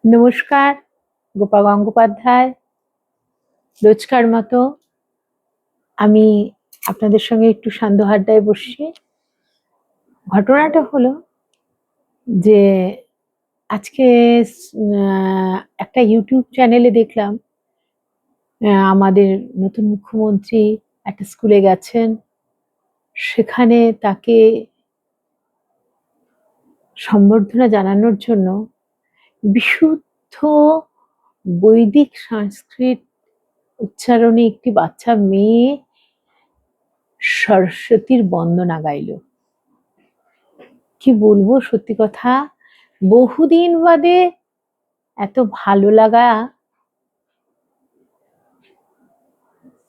নমস্কার, গোপা গঙ্গোপাধ্যায়। রোজকার মতো আমি আপনাদের সঙ্গে একটু সান্ধ্য আড্ডায় বসছি। ঘটনাটা হলো যে আজকে একটা ইউটিউব চ্যানেলে দেখলাম আমাদের নতুন মুখ্যমন্ত্রী একটা স্কুলে গেছেন। সেখানে তাকে সম্বর্ধনা জানানোর জন্য বিশুদ্ধ বৈদিক সংস্কৃত উচ্চারণে একটি বাচ্চা মেয়ে সরস্বতীর বন্দনা গাইল। কি বলবো, সত্যি কথা, বহুদিন বাদে এত ভালো লাগা,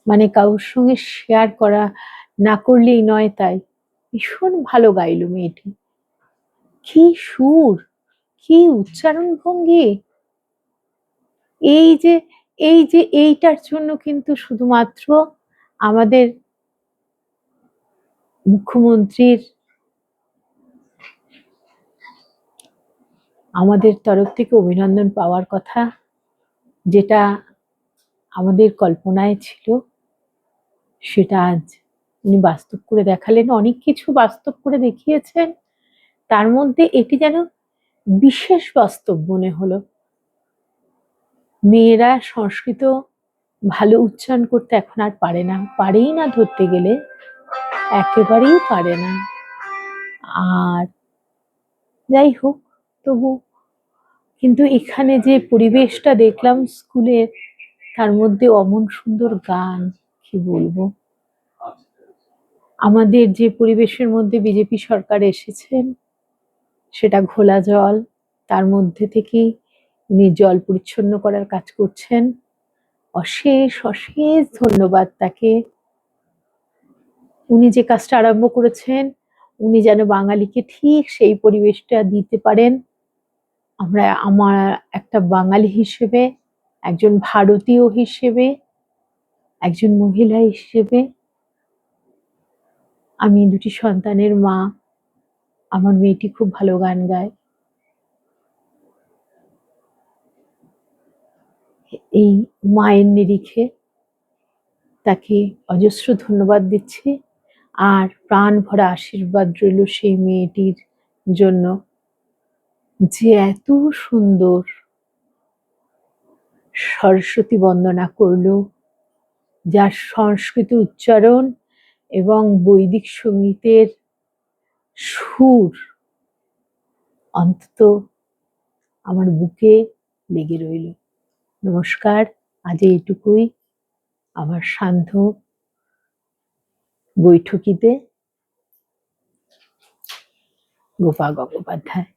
মানে কারোর সঙ্গে শেয়ার করা না করলেই নয়। তাই ভীষণ ভালো গাইলো মেয়েটি। কি সুর, কি উচ্চারণ ভঙ্গি! এই যে এইটার জন্য কিন্তু শুধুমাত্র আমাদের মুখ্যমন্ত্রীর আমাদের তরফ থেকে অভিনন্দন পাওয়ার কথা, যেটা আমাদের কল্পনায় ছিল সেটা আজ উনি বাস্তব করে দেখালেন। অনেক কিছু বাস্তব করে দেখিয়েছেন, তার মধ্যে এটি যেন বিশেষ বাস্তব মনে হলো। মেয়েরা সংস্কৃত ভালো উচ্চারণ করতে এখন আর পারে না, পারেই না, ধরতে গেলে একেবারেই পারে না। আর যাই হোক, তবু কিন্তু এখানে যে পরিবেশটা দেখলাম স্কুলের, তার মধ্যে অমন সুন্দর গান, কি বলবো। আমাদের যে পরিবেশের মধ্যে বিজেপি সরকার এসেছেন সেটা ঘোলা জল, তার মধ্যে থেকেই উনি জল পরিচ্ছন্ন করার কাজ করছেন। অশেষ অশেষ ধন্যবাদ তাকে। উনি যে কাজটা আরম্ভ করেছেন, উনি যেন বাঙালিকে ঠিক সেই পরিবেশটা দিতে পারেন। আমার একটা বাঙালি হিসেবে, একজন ভারতীয় হিসেবে, একজন মহিলা হিসেবে, আমি দুটি সন্তানের মা। আমার মেয়েটি খুব ভালো গান গায়। এই মায়ের নিরিখে তাকে অজস্র ধন্যবাদ দিচ্ছি, আর প্রাণ ভরা আশীর্বাদ রইল সেই মেয়েটির জন্য, যে এত সুন্দর সরস্বতী বন্দনা করলো, যার সংস্কৃত উচ্চারণ এবং বৈদিক সঙ্গীতের সুর অন্তত আমার বুকে লেগে রইল। নমস্কার, আজ এইটুকুই আমার সান্ধ্য বৈঠকিতে গোপা গঙ্গোপাধ্যায়।